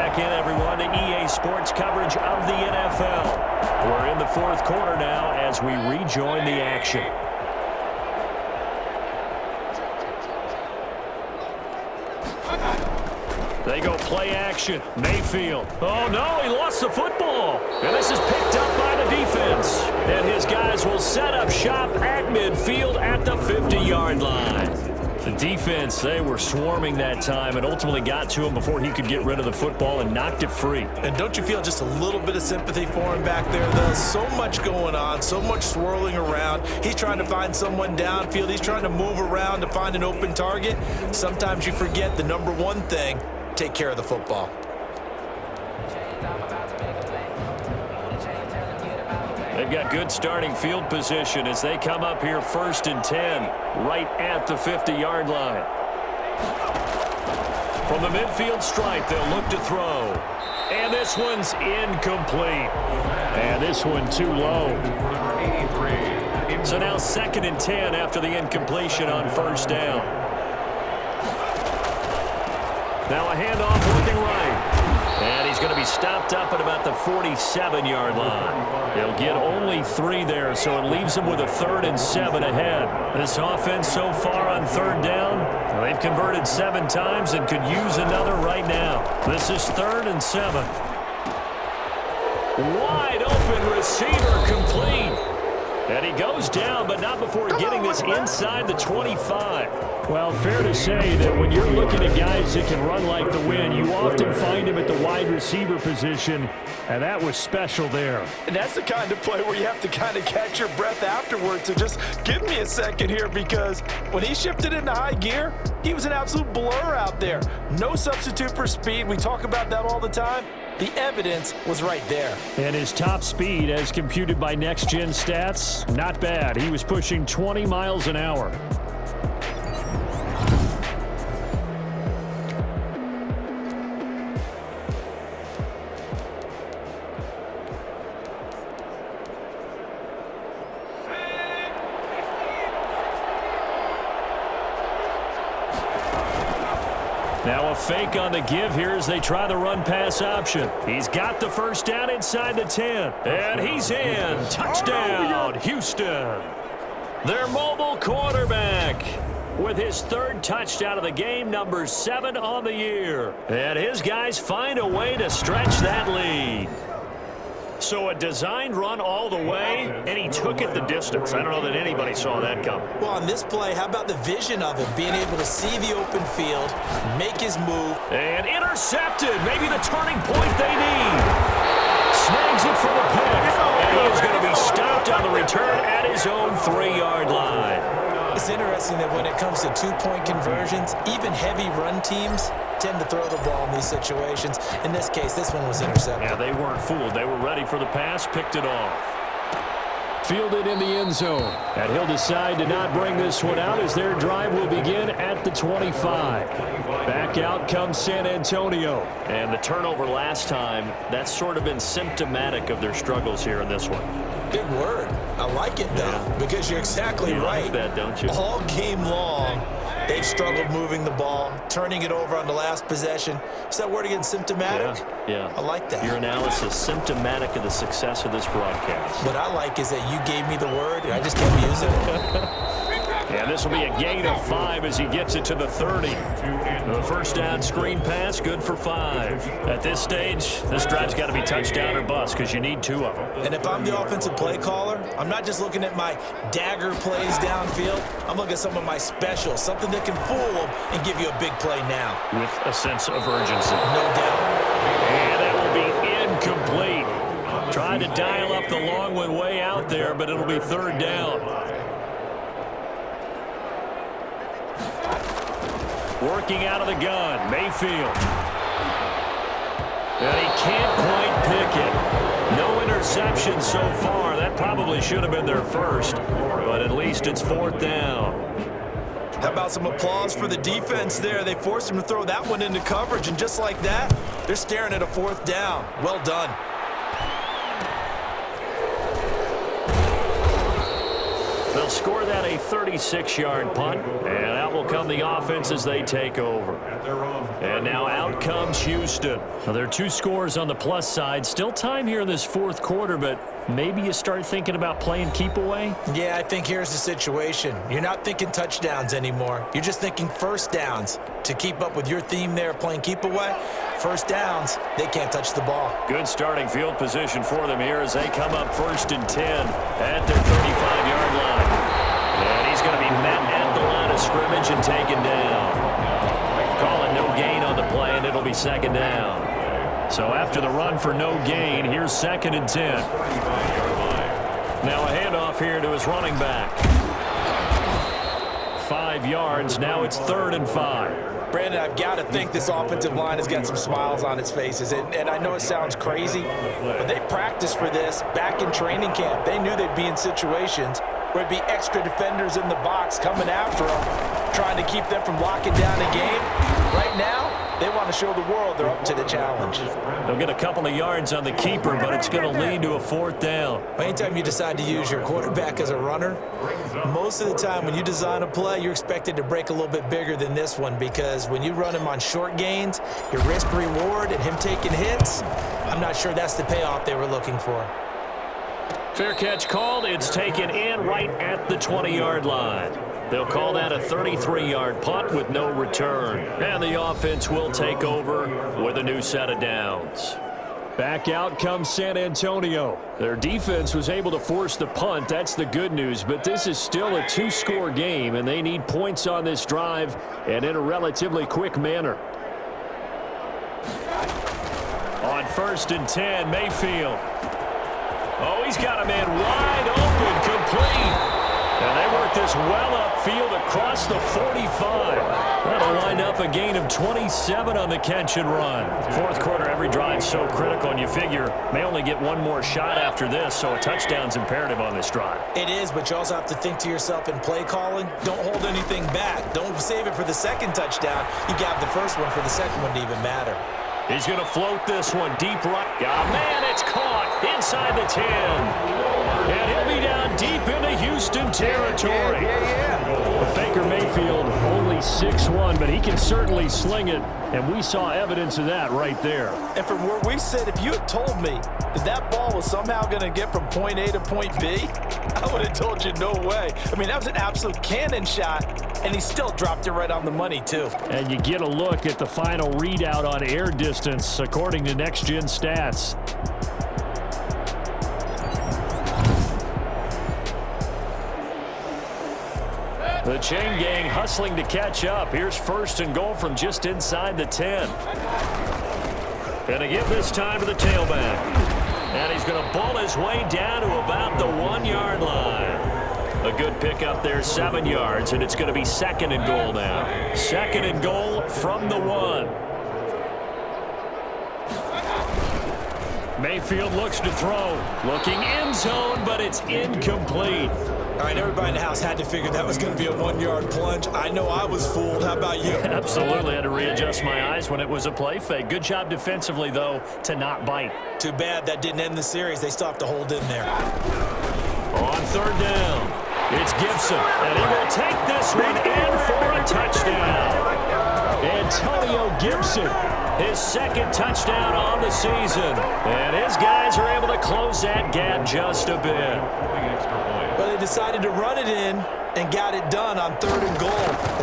back in, everyone, to EA Sports coverage of the NFL. We're in the fourth quarter now as we rejoin the action. They go play action. Mayfield. Oh, no, he lost the football. And this is picked up by the defense. And his guys will set up shop at midfield at the 50-yard line. The defense, they were swarming that time and ultimately got to him before he could get rid of the football and knocked it free. And don't you feel just a little bit of sympathy for him back there, though? So much going on, so much swirling around. He's trying to find someone downfield. He's trying to move around to find an open target. Sometimes you forget the number one thing: take care of the football. They've got good starting field position as they come up here 1st and 10, right at the 50-yard line. From the midfield stripe, they'll look to throw. And this one's incomplete. And this one too low. So now 2nd and 10 after the incompletion on 1st down. Now a handoff looking right. And he's going to be stopped up at about the 47-yard line. They'll get only 3 there, so it leaves them with a 3rd and 7 ahead. This offense so far on 3rd down, they've converted 7 times and could use another right now. This is 3rd and 7. Wide open receiver complete. And he goes down, but not before getting this inside the 25. Well, fair to say that when you're looking at guys that can run like the wind, you often find him at the wide receiver position, and that was special there. And that's the kind of play where you have to kind of catch your breath afterwards to just give me a second here, because when he shifted into high gear, he was an absolute blur out there. No substitute for speed. We talk about that all the time. The evidence was right there. And his top speed, as computed by Next Gen Stats, not bad. He was pushing 20 miles an hour. Now a fake on the give here as they try the run-pass option. He's got the 1st down inside the 10. And he's in. Touchdown, Houston. Their mobile quarterback with his 3rd touchdown of the game, number 7 on the year. And his guys find a way to stretch that lead. So a designed run all the way, and he took it the distance. I don't know that anybody saw that coming. Well, on this play, how about the vision of him, being able to see the open field, make his move. And intercepted, maybe the turning point they need. Snags it for the pick, and he is going to be stopped on the return at his own 3-yard line. It's interesting that when it comes to 2-point conversions, even heavy run teams tend to throw the ball in these situations. In this case, this one was intercepted. Yeah, they weren't fooled. They were ready for the pass, picked it off. Fielded in the end zone. And he'll decide to not bring this one out as their drive will begin at the 25. Back out comes San Antonio. And the turnover last time, that's sort of been symptomatic of their struggles here in this one. Big word. I like it, though, because you're exactly right. You like that, don't you? All game long, they've struggled moving the ball, turning it over on the last possession. Is that word again, symptomatic? Yeah. I like that. Your analysis, symptomatic of the success of this broadcast. What I like is that you gave me the word, and I just kept using it. And this will be a gain of 5 as he gets it to the 30. The 1st down screen pass, good for 5. At this stage, this drive's got to be touchdown or bust because you need 2 of them. And if I'm the offensive play caller, I'm not just looking at my dagger plays downfield. I'm looking at some of my specials, something that can fool them and give you a big play now. With a sense of urgency. No doubt. And that will be incomplete. Trying to dial up the long one way out there, but it'll be 3rd down. Working out of the gun, Mayfield. And he can't quite pick it. No interception so far. That probably should have been their first, but at least it's 4th down. How about some applause for the defense there? They forced him to throw that one into coverage, and just like that, they're staring at a 4th down. Well done. They'll score that a 36-yard punt, and out will come the offense as they take over. And now out comes Houston. Now, there are 2 scores on the plus side. Still time here in this fourth quarter, but maybe you start thinking about playing keep away? Yeah, I think here's the situation. You're not thinking touchdowns anymore. You're just thinking first downs. To keep up with your theme there, playing keep away, first downs, they can't touch the ball. Good starting field position for them here as they come up 1st and 10 at their 35-yard line. And he's going to be met at the line of scrimmage and taken down. Calling no gain on the play, and it'll be 2nd down. So after the run for no gain, here's 2nd and 10. Now a handoff here to his running back. 5 yards. Now it's 3rd and 5. Brandon, I've got to think this offensive line has got some smiles on its faces. And I know it sounds crazy, but they practiced for this back in training camp. They knew they'd be in situations where it'd be extra defenders in the box coming after them, trying to keep them from locking down a game. Right now, they want to show the world they're up to the challenge. They'll get a couple of yards on the keeper, but it's going to lead to a 4th down. Anytime you decide to use your quarterback as a runner, most of the time when you design a play, you're expected to break a little bit bigger than this one, because when you run him on short gains, your risk-reward and him taking hits, I'm not sure that's the payoff they were looking for. Fair catch called. It's taken in right at the 20-yard line. They'll call that a 33-yard punt with no return. And the offense will take over with a new set of downs. Back out comes San Antonio. Their defense was able to force the punt. That's the good news. But this is still a 2-score game, and they need points on this drive and in a relatively quick manner. On 1st and 10, Mayfield. Oh, he's got a man wide open, complete. And they work this well upfield across the 45. That'll wind up a gain of 27 on the catch and run. Fourth quarter, every drive so critical, and you figure may only get one more shot after this, so a touchdown's imperative on this drive. It is, but you also have to think to yourself in play calling, don't hold anything back. Don't save it for the second touchdown. You got the first one for the second one to even matter. He's going to float this one deep right. Oh, man, it's caught inside the 10. And he'll be down deep into Houston territory. But Baker Mayfield only 6'1", but he can certainly sling it, and we saw evidence of that right there. And from where we sit, if you had told me that that ball was somehow going to get from point A to point B, I would have told you no way. I mean, that was an absolute cannon shot, and he still dropped it right on the money, too. And you get a look at the final readout on air distance, according to Next Gen Stats. The chain gang hustling to catch up. Here's 1st and goal from just inside the 10. And to give this time to the tailback. And he's going to ball his way down to about the 1-yard line. A good pickup there, 7 yards, and it's going to be 2nd and goal now. 2nd and goal from the 1. Mayfield looks to throw. Looking end zone, but it's incomplete. All right, everybody in the house had to figure that was going to be a 1-yard plunge. I know I was fooled. How about you? Absolutely. Had to readjust my eyes when it was a play fake. Good job defensively, though, to not bite. Too bad that didn't end the series. They still have to hold in there. On 3rd down, it's Gibson, and he will take this one in for a touchdown. Antonio Gibson, his 2nd touchdown on the season. And his guys are able to close that gap just a bit. Well, they decided to run it in and got it done on 3rd and goal.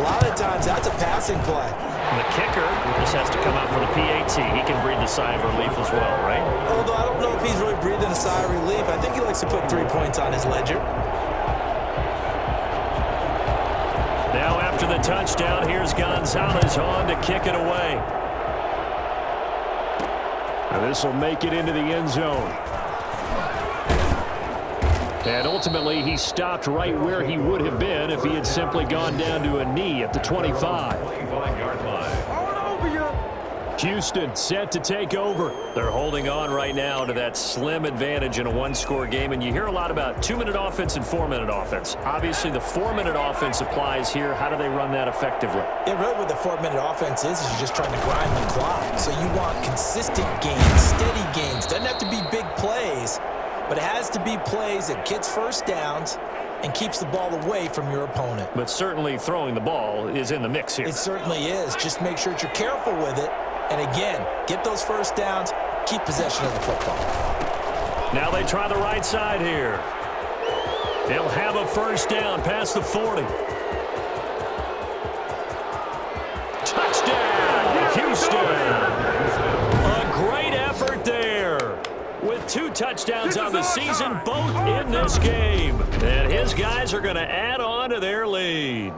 A lot of times, that's a passing play. And the kicker just has to come out for the PAT. He can breathe a sigh of relief as well, right? Although I don't know if he's really breathing a sigh of relief. I think he likes to put 3 points on his ledger. Now after the touchdown, here's Gonzalez on to kick it away. And this will make it into the end zone. And ultimately, he stopped right where he would have been if he had simply gone down to a knee at the 25. Houston set to take over. They're holding on right now to that slim advantage in a 1-score game. And you hear a lot about 2-minute offense and 4-minute offense. Obviously, the 4-minute offense applies here. How do they run that effectively? Yeah, really what the 4-minute offense is you're just trying to grind the clock. So you want consistent gains, steady gains. Doesn't have to be big plays, but it has to be plays that gets first downs and keeps the ball away from your opponent. But certainly throwing the ball is in the mix here. It certainly is. Just make sure that you're careful with it. And again, get those first downs, keep possession of the football. Now they try the right side here. They'll have a first down past the 40. Touchdown, Houston. A great effort there. With 2 touchdowns on the season, both in this game. And his guys are going to add on to their lead.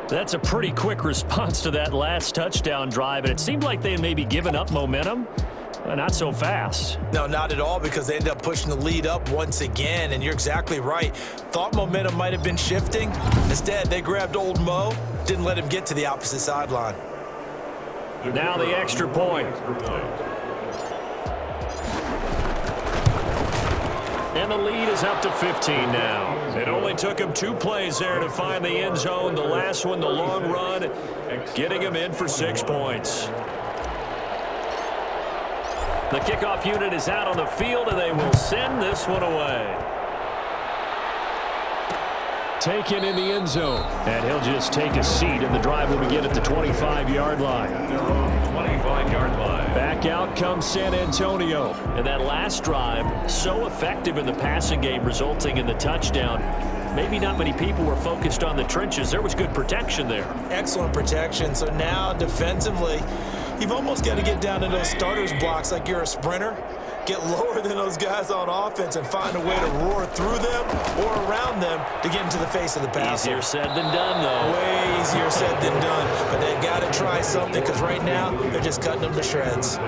That's a pretty quick response to that last touchdown drive, and it seemed like they had maybe given up momentum. Not so fast. No, not at all, because they ended up pushing the lead up once again, and you're exactly right. Thought momentum might have been shifting. Instead, they grabbed old Mo, didn't let him get to the opposite sideline. Now the extra point. And the lead is up to 15 now. It only took him 2 plays there to find the end zone. The last one, the long run, getting him in for 6 points. The kickoff unit is out on the field, and they will send this one away. Taken in the end zone. And he'll just take a seat, and the drive will begin at the 25-yard line. 25-yard line. Back out comes San Antonio. And that last drive, so effective in the passing game, resulting in the touchdown. Maybe not many people were focused on the trenches. There was good protection there. Excellent protection. So now, defensively, you've almost got to get down to those starters blocks like you're a sprinter. Get lower than those guys on offense and find a way to roar through them or around them to get into the face of the passer. Easier said than done, though. Way easier said than done. But they've got to try something, because right now they're just cutting them to shreds.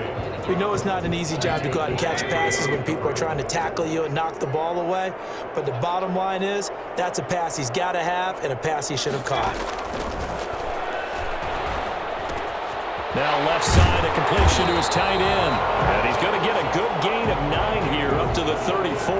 We know it's not an easy job to go out and catch passes when people are trying to tackle you and knock the ball away. But the bottom line is that's a pass he's got to have and a pass he should have caught. Now left side, a completion to his tight end. And he's going to get a good gain of 9 here up to the 34.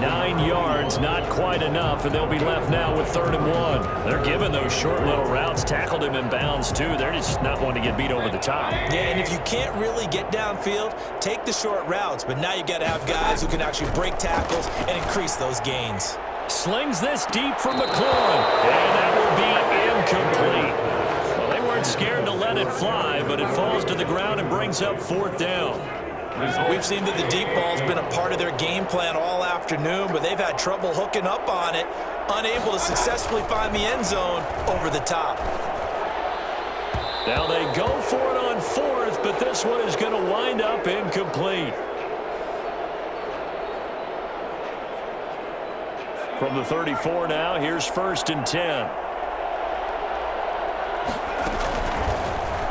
9 yards, not quite enough, and they'll be left now with 3rd and 1. They're giving those short little routes, tackled him in bounds too. They're just not wanting to get beat over the top. Yeah, and if you can't really get downfield, take the short routes. But now you got to have guys who can actually break tackles and increase those gains. Slings this deep for McLaurin, and that will be incomplete. Scared to let it fly, but it falls to the ground and brings up 4th down. We've seen that the deep ball's been a part of their game plan all afternoon, but they've had trouble hooking up on it, unable to successfully find the end zone over the top. Now they go for it on 4th, but this one is going to wind up incomplete. From the 34 now, here's 1st and 10.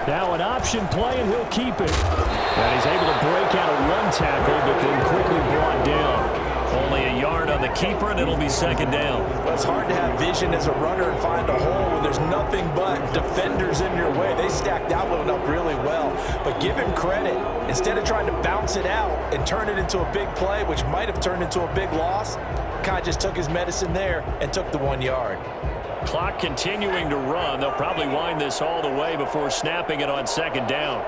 Now an option play, and he'll keep it. And he's able to break out of 1 tackle, but then quickly brought down. Only a yard on the keeper, and it'll be 2nd down. Well, it's hard to have vision as a runner and find a hole when there's nothing but defenders in your way. They stacked that one up really well. But give him credit. Instead of trying to bounce it out and turn it into a big play, which might have turned into a big loss, kind of just took his medicine there and took the 1 yard. Clock continuing to run. They'll probably wind this all the way before snapping it on 2nd down.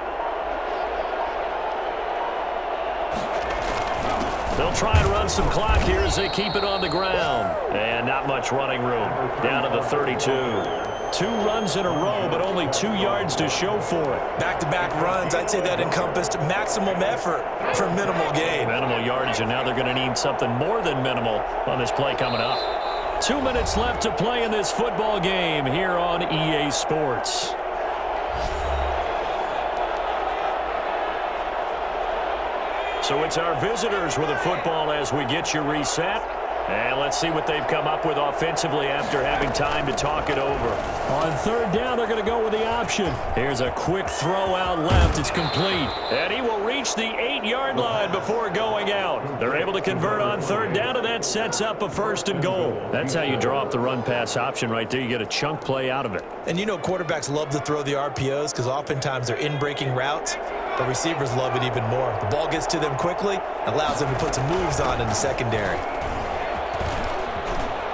They'll try and run some clock here as they keep it on the ground. And not much running room. Down to the 32. 2 runs in a row, but only 2 yards to show for it. Back-to-back runs, I'd say that encompassed maximum effort for minimal gain. Minimal yardage, and now they're going to need something more than minimal on this play coming up. 2 minutes left to play in this football game here on EA Sports. So it's our visitors with the football as we get you reset. And let's see what they've come up with offensively after having time to talk it over. On 3rd down, they're going to go with the option. Here's a quick throw out left. It's complete. And he will reach the 8-yard line before going out. They're able to convert on 3rd down, and that sets up a 1st and goal. That's how you draw up the run-pass option right there. You get a chunk play out of it. And you know quarterbacks love to throw the RPOs because oftentimes they're in-breaking routes. But receivers love it even more. The ball gets to them quickly, allows them to put some moves on in the secondary.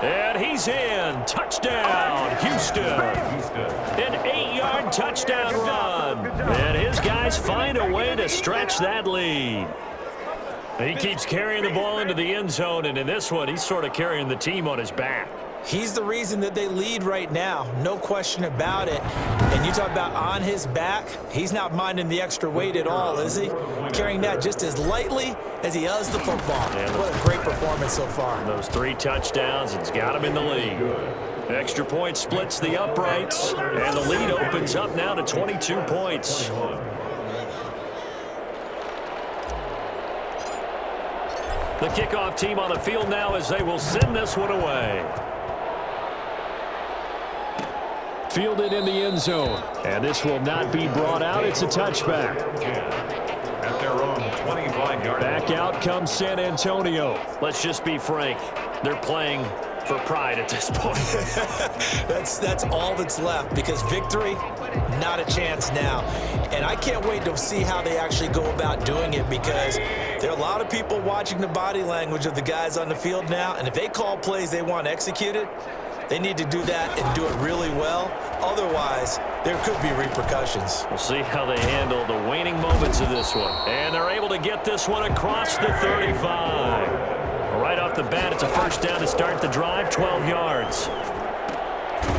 And he's in. Touchdown, Houston. An 8-yard touchdown run. And his guys find a way to stretch that lead. He keeps carrying the ball into the end zone, and in this one, he's sort of carrying the team on his back. He's the reason that they lead right now, no question about it. And you talk about on his back, he's not minding the extra weight at all, is he? Carrying that just as lightly as he does the football. What a great performance so far. Those 3 touchdowns, it's got him in the lead. Extra point splits the uprights, and the lead opens up now to 22 points. The kickoff team on the field now as they will send this one away. Fielded in the end zone, and this will not be brought out. It's a touchback. At their own 25-yard. Back out comes San Antonio. Let's just be frank. They're playing for pride at this point. That's all that's left, because victory, not a chance now. And I can't wait to see how they actually go about doing it, because there are a lot of people watching the body language of the guys on the field now, and if they call plays they want executed, they need to do that and do it really well. Otherwise, there could be repercussions. We'll see how they handle the waning moments of this one. And they're able to get this one across the 35. Right off the bat, it's a first down to start the drive, 12 yards.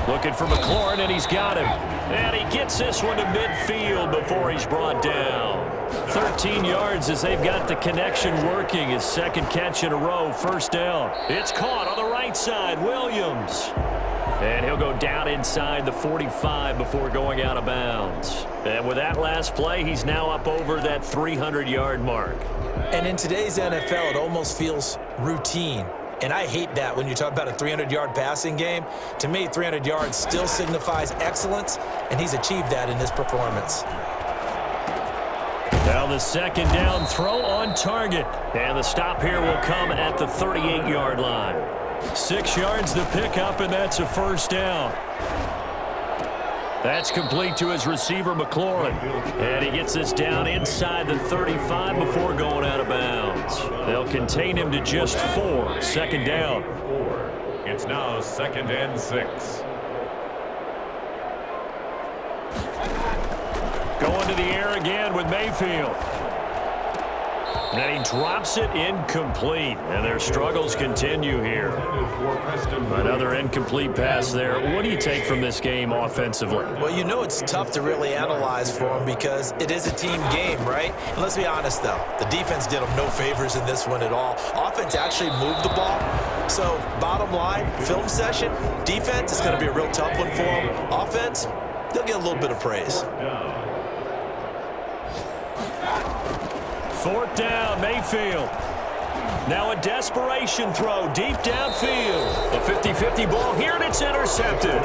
Looking for McLaurin, and he's got him. And he gets this one to midfield before he's brought down. 13 yards as they've got the connection working. His second catch in a row, first down. It's caught on the right side, Williams. And he'll go down inside the 45 before going out of bounds. And with that last play, he's now up over that 300-yard mark. And in today's NFL, it almost feels routine. And I hate that when you talk about a 300-yard passing game. To me, 300 yards still signifies excellence, and he's achieved that in this performance. Now the second down throw on target. And the stop here will come at the 38-yard line. 6 yards to pick up, and that's a first down. That's complete to his receiver, McLaurin. And he gets this down inside the 35 before going out of bounds. They'll contain him to just 4. Second down. It's now 2nd and 6. Going to the air again with Mayfield. And he drops it incomplete. And their struggles continue here. Another incomplete pass there. What do you take from this game offensively? Well, you know it's tough to really analyze for them because it is a team game, right? And let's be honest, though. The defense did them no favors in this one at all. Offense actually moved the ball. So, bottom line, film session, defense is going to be a real tough one for them. Offense, they'll get a little bit of praise. 4th down, Mayfield. Now a desperation throw deep downfield. A 50-50 ball here, and it's intercepted.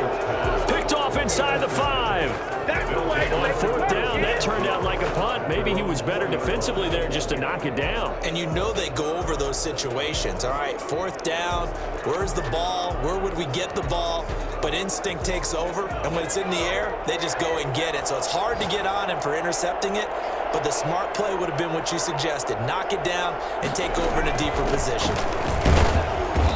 Picked off inside the 5. On 4th down, that turned out like a punt. Maybe he was better defensively there just to knock it down. And you know they go over those situations. All right, 4th down, where's the ball? Where would we get the ball? But instinct takes over, and when it's in the air, they just go and get it. So it's hard to get on him for intercepting it, but the smart play would have been what you suggested. Knock it down and take over in a deeper position.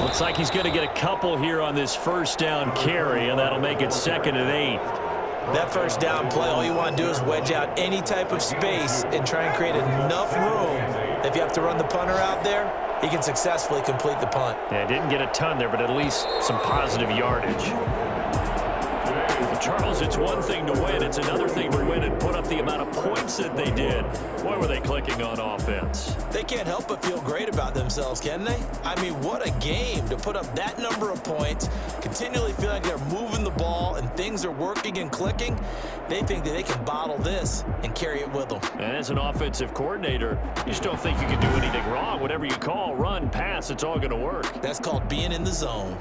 Looks like he's going to get a couple here on this first down carry, and that'll make it 2nd and 8. That first down play, all you want to do is wedge out any type of space and try and create enough room. If you have to run the punter out there, he can successfully complete the punt. Yeah, didn't get a ton there, but at least some positive yardage. Charles, it's one thing to win. It's another thing to win and put up the amount of points that they did. Boy, were they clicking on offense. They can't help but feel great about themselves, can they? I mean, what a game to put up that number of points, continually feeling like they're moving the ball and things are working and clicking. They think that they can bottle this and carry it with them. And as an offensive coordinator, you just don't think you can do anything wrong. Whatever you call, run, pass, it's all going to work. That's called being in the zone.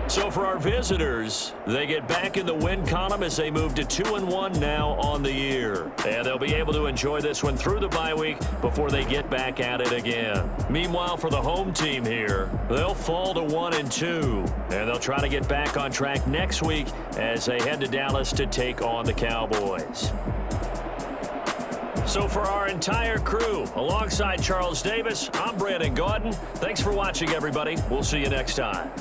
So for our visitors, they get back in the win column as they move to 2-1 now on the year. And they'll be able to enjoy this one through the bye week before they get back at it again. Meanwhile, for the home team here, they'll fall to 1-2. And they'll try to get back on track next week as they head to Dallas to take on the Cowboys. So for our entire crew, alongside Charles Davis, I'm Brandon Gaudin. Thanks for watching, everybody. We'll see you next time.